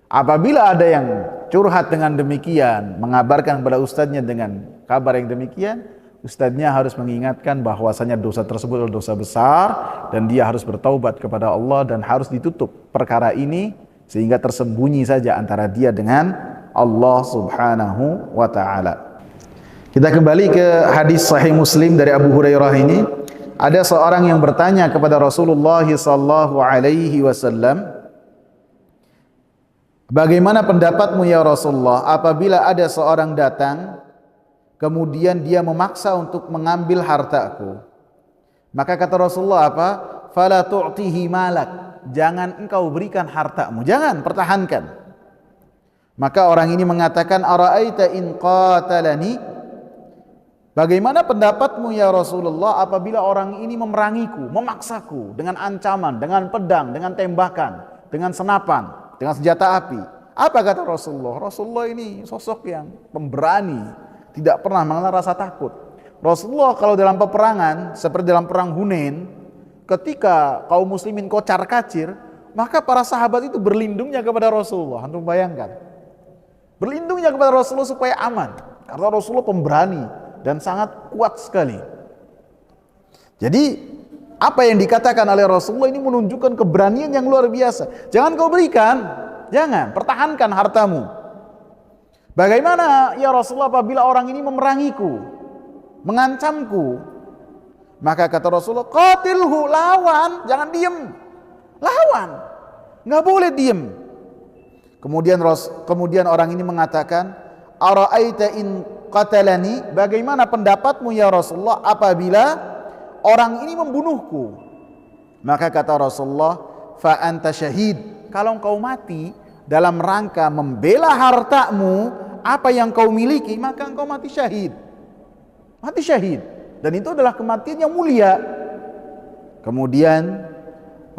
Apabila ada yang curhat dengan demikian, mengabarkan kepada ustadznya dengan kabar yang demikian, ustadznya harus mengingatkan bahwasanya dosa tersebut adalah dosa besar dan dia harus bertaubat kepada Allah, dan harus ditutup perkara ini sehingga tersembunyi saja antara dia dengan Allah Subhanahu wa taala. Kita kembali ke hadis sahih Muslim dari Abu Hurairah ini. Ada seorang yang bertanya kepada Rasulullah sallallahu alaihi wasallam, "Bagaimana pendapatmu ya Rasulullah apabila ada seorang datang kemudian dia memaksa untuk mengambil hartaku?" Maka kata Rasulullah apa? "Fala tu'tihi malak." Jangan engkau berikan hartamu, jangan, pertahankan. Maka orang ini mengatakan, "Ara'aita in qatalani?" Bagaimana pendapatmu ya Rasulullah apabila orang ini memerangiku, memaksaku dengan ancaman, dengan pedang, dengan tembakan, dengan senapan, dengan senjata api? Apa kata Rasulullah? Rasulullah ini sosok yang pemberani, tidak pernah mengenal rasa takut. Rasulullah kalau dalam peperangan, seperti dalam perang Hunain, ketika kaum muslimin kocar kacir, maka para sahabat itu berlindungnya kepada Rasulullah. Antum bayangkan, berlindungnya kepada Rasulullah supaya aman, karena Rasulullah pemberani dan sangat kuat sekali. Jadi apa yang dikatakan oleh Rasulullah ini menunjukkan keberanian yang luar biasa. Jangan kau berikan, jangan, pertahankan hartamu. Bagaimana ya Rasulullah apabila orang ini memerangiku, mengancamku? Maka kata Rasulullah, "Qatilhu," lawan, jangan diem, lawan, nggak boleh diem. Kemudian orang ini mengatakan, "Ara'aita in qatalani?" Bagaimana pendapatmu ya Rasulullah apabila orang ini membunuhku? Maka kata Rasulullah, "Fa anta syahid." Kalau engkau mati dalam rangka membela hartamu, apa yang kau miliki, maka engkau mati syahid. Mati syahid. Dan itu adalah kematian yang mulia. Kemudian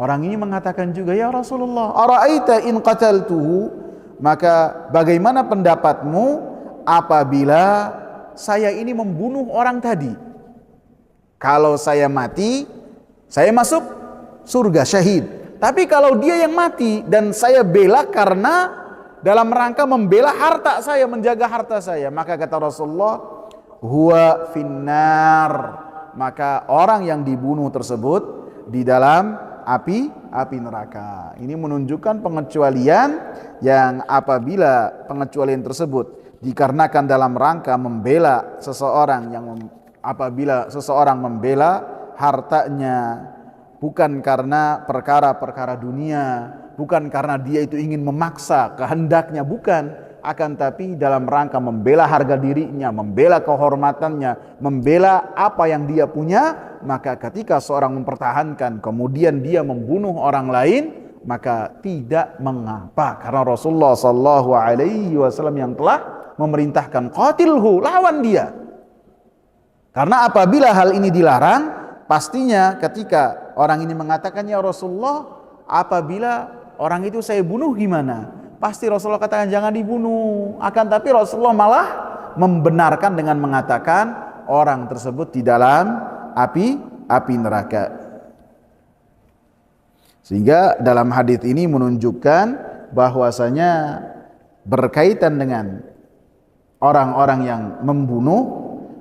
orang ini mengatakan juga, "Ya Rasulullah, ara'aita in qataltuhu?" Maka bagaimana pendapatmu apabila saya ini membunuh orang tadi? Kalau saya mati, saya masuk surga, syahid. Tapi kalau dia yang mati dan saya bela karena dalam rangka membela harta saya, menjaga harta saya, maka kata Rasulullah, "Huwa finnar." Maka orang yang dibunuh tersebut di dalam api neraka. Ini menunjukkan pengecualian yang apabila pengecualian tersebut dikarenakan dalam rangka membela seseorang, apabila seseorang membela hartanya bukan karena perkara-perkara dunia, bukan karena dia itu ingin memaksa kehendaknya, bukan, akan tapi dalam rangka membela harga dirinya, membela kehormatannya, membela apa yang dia punya, maka ketika seorang mempertahankan kemudian dia membunuh orang lain, maka tidak mengapa, karena Rasulullah sallallahu alaihi wasallam yang telah memerintahkan, "Qatilhu," lawan dia. Karena apabila hal ini dilarang, pastinya ketika orang ini mengatakan, "Ya Rasulullah, apabila orang itu saya bunuh gimana?" Pasti Rasulullah katakan jangan dibunuh. Akan tapi Rasulullah malah membenarkan dengan mengatakan orang tersebut di dalam api neraka. Sehingga dalam hadis ini menunjukkan bahwasanya berkaitan dengan orang-orang yang membunuh,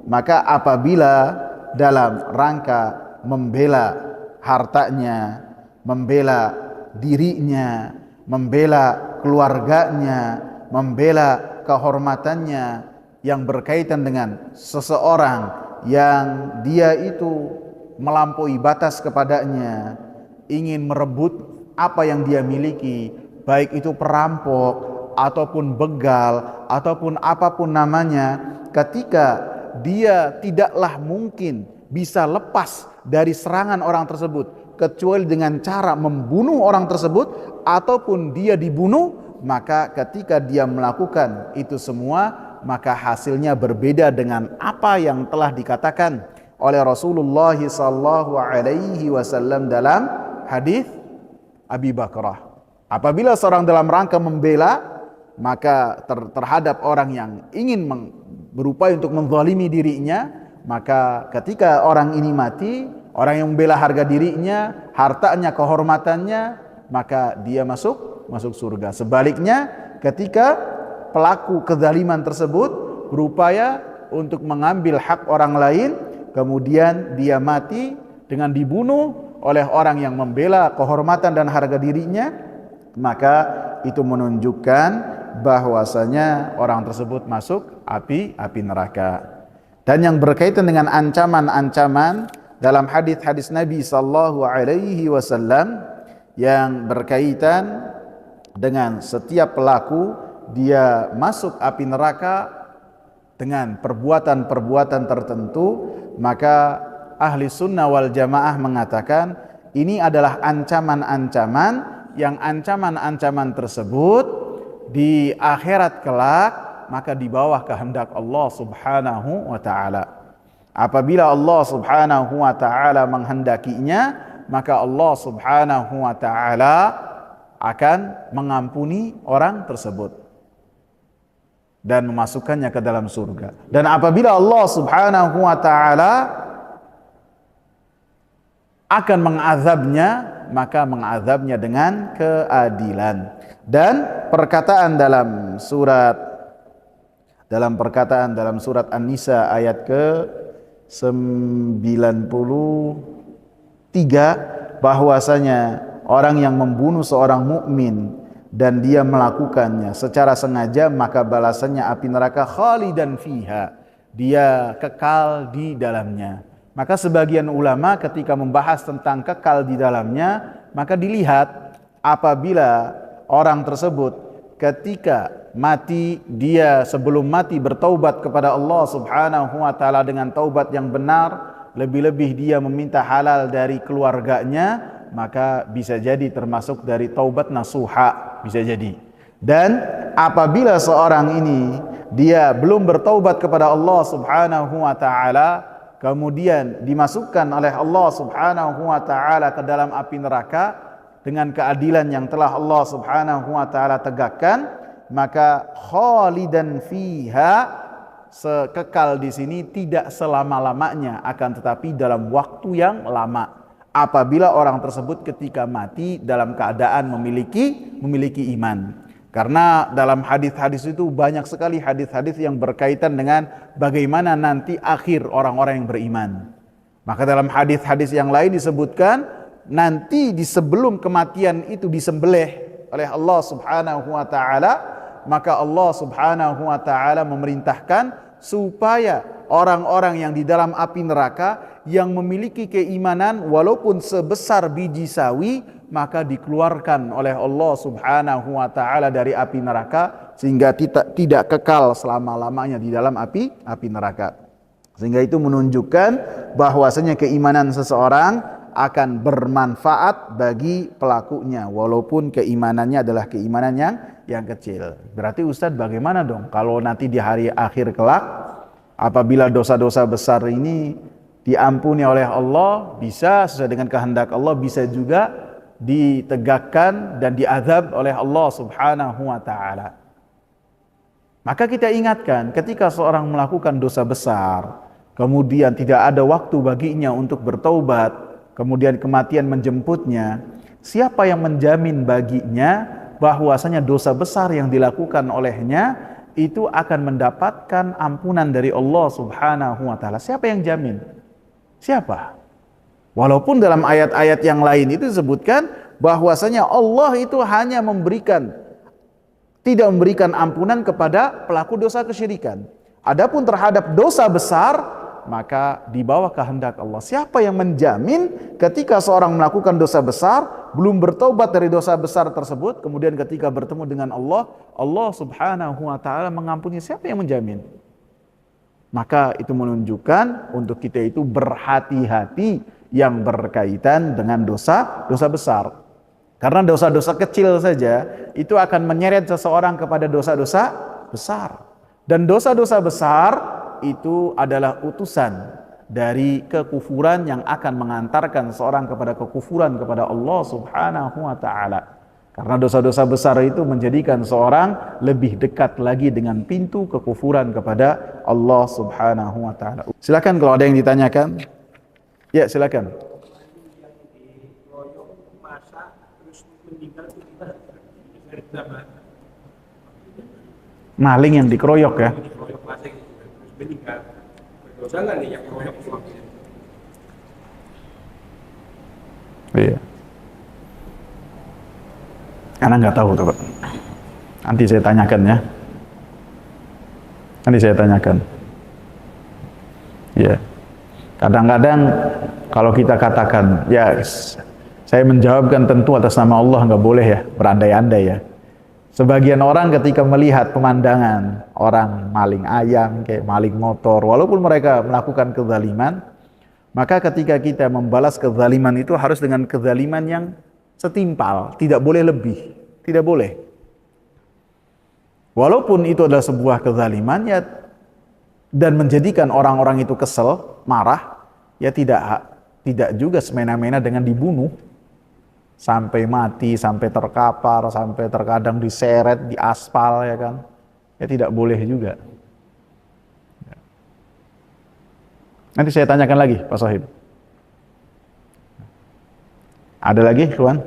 maka apabila dalam rangka membela hartanya, membela dirinya, membela keluarganya, membela kehormatannya yang berkaitan dengan seseorang yang dia itu melampaui batas kepadanya, ingin merebut apa yang dia miliki, baik itu perampok ataupun begal ataupun apapun namanya, ketika dia tidaklah mungkin bisa lepas dari serangan orang tersebut kecuali dengan cara membunuh orang tersebut ataupun dia dibunuh, maka ketika dia melakukan itu semua, maka hasilnya berbeda dengan apa yang telah dikatakan oleh Rasulullah sallallahu alaihi wasallam dalam hadis Abi Bakrah. Apabila seorang dalam rangka membela, maka terhadap orang yang ingin berupaya untuk menzalimi dirinya, maka ketika orang ini mati, orang yang membela harga dirinya, hartanya, kehormatannya, maka dia masuk surga. Sebaliknya, ketika pelaku kezaliman tersebut berupaya untuk mengambil hak orang lain, kemudian dia mati dengan dibunuh oleh orang yang membela kehormatan dan harga dirinya, maka itu menunjukkan bahwasanya orang tersebut masuk api neraka. Dan yang berkaitan dengan ancaman-ancaman dalam hadis-hadis Nabi sallallahu alaihi wasallam yang berkaitan dengan setiap pelaku dia masuk api neraka dengan perbuatan-perbuatan tertentu, maka ahli sunnah wal jamaah mengatakan ini adalah ancaman-ancaman yang ancaman-ancaman tersebut di akhirat kelak maka di bawah kehendak Allah subhanahu wa ta'ala. Apabila Allah subhanahu wa ta'ala menghendakinya, maka Allah subhanahu wa ta'ala akan mengampuni orang tersebut dan memasukkannya ke dalam surga. Dan apabila Allah subhanahu wa ta'ala akan mengazabnya, maka mengazabnya dengan keadilan. Dan perkataan dalam surat An-Nisa ayat ke-93 bahwasanya orang yang membunuh seorang mukmin dan dia melakukannya secara sengaja, maka balasannya api neraka khalidan fiha, dia kekal di dalamnya. Maka sebagian ulama ketika membahas tentang kekal di dalamnya, maka dilihat apabila orang tersebut ketika mati, dia sebelum mati bertaubat kepada Allah subhanahu wa ta'ala dengan taubat yang benar, lebih-lebih dia meminta halal dari keluarganya, maka bisa jadi termasuk dari taubat nasuha, bisa jadi. Dan apabila seorang ini dia belum bertaubat kepada Allah subhanahu wa ta'ala, kemudian dimasukkan oleh Allah subhanahu wa ta'ala ke dalam api neraka dengan keadilan yang telah Allah subhanahu wa ta'ala tegakkan, maka khalidan fiha, sekekal di sini tidak selama-lamanya, akan tetapi dalam waktu yang lama. Apabila orang tersebut ketika mati dalam keadaan memiliki iman. Karena dalam hadis-hadis itu banyak sekali hadis-hadis yang berkaitan dengan bagaimana nanti akhir orang-orang yang beriman. Maka dalam hadis-hadis yang lain disebutkan nanti di sebelum kematian itu disembelih oleh Allah subhanahu wa ta'ala, maka Allah subhanahu wa ta'ala memerintahkan supaya orang-orang yang di dalam api neraka yang memiliki keimanan walaupun sebesar biji sawi, maka dikeluarkan oleh Allah subhanahu wa ta'ala dari api neraka sehingga tidak kekal selama-lamanya di dalam api neraka. Sehingga itu menunjukkan bahwasanya keimanan seseorang akan bermanfaat bagi pelakunya walaupun keimanannya adalah keimanan yang kecil. Berarti Ustadz, bagaimana dong kalau nanti di hari akhir kelak apabila dosa-dosa besar ini diampuni oleh Allah, bisa sesuai dengan kehendak Allah, bisa juga ditegakkan dan diazab oleh Allah subhanahu wa ta'ala. Maka kita ingatkan, ketika seorang melakukan dosa besar kemudian tidak ada waktu baginya untuk bertaubat, kemudian kematian menjemputnya, siapa yang menjamin baginya bahwasanya dosa besar yang dilakukan olehnya itu akan mendapatkan ampunan dari Allah subhanahu wa ta'ala? Siapa yang jamin? Siapa? Walaupun dalam ayat-ayat yang lain itu disebutkan bahwasanya Allah itu hanya tidak memberikan ampunan kepada pelaku dosa kesyirikan. Adapun terhadap dosa besar, maka di bawah kehendak Allah. Siapa yang menjamin ketika seorang melakukan dosa besar, belum bertobat dari dosa besar tersebut, kemudian ketika bertemu dengan Allah, Allah subhanahu wa ta'ala mengampuni? Siapa yang menjamin? Maka itu menunjukkan untuk kita itu berhati-hati yang berkaitan dengan dosa besar. Karena dosa-dosa kecil saja itu akan menyeret seseorang kepada dosa-dosa besar. Dan dosa-dosa besar itu adalah utusan dari kekufuran yang akan mengantarkan seorang kepada kekufuran kepada Allah subhanahu wa ta'ala. Karena dosa-dosa besar itu menjadikan seorang lebih dekat lagi dengan pintu kekufuran kepada Allah subhanahu wa ta'ala. Silakan kalau ada yang ditanyakan. Ya, silakan. Maling yang dikeroyok ya. Iya. Karena nggak tahu tuh Pak. Nanti saya tanyakan ya. Ya. Kadang-kadang kalau kita katakan, ya saya menjawabkan tentu atas nama Allah, nggak boleh ya berandai-andai ya. Sebagian orang ketika melihat pemandangan orang maling ayam, kayak maling motor, walaupun mereka melakukan kezaliman, maka ketika kita membalas kezaliman itu harus dengan kezaliman yang setimpal, tidak boleh lebih, tidak boleh. Walaupun itu adalah sebuah kezaliman ya, dan menjadikan orang-orang itu kesel, marah, ya tidak juga semena-mena dengan dibunuh sampai mati, sampai terkapar, sampai terkadang diseret di aspal ya kan. Ya tidak boleh juga. Nanti saya tanyakan lagi Pak Sohib. Ada lagi kawan?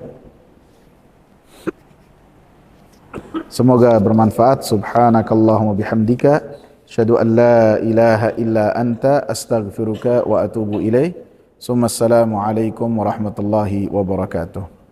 Semoga bermanfaat. Subhanakallahumma bihamdika asyhadu an la ilaha illa anta astaghfiruka wa atubu ilaik. Assalamualaikum warahmatullahi wabarakatuh.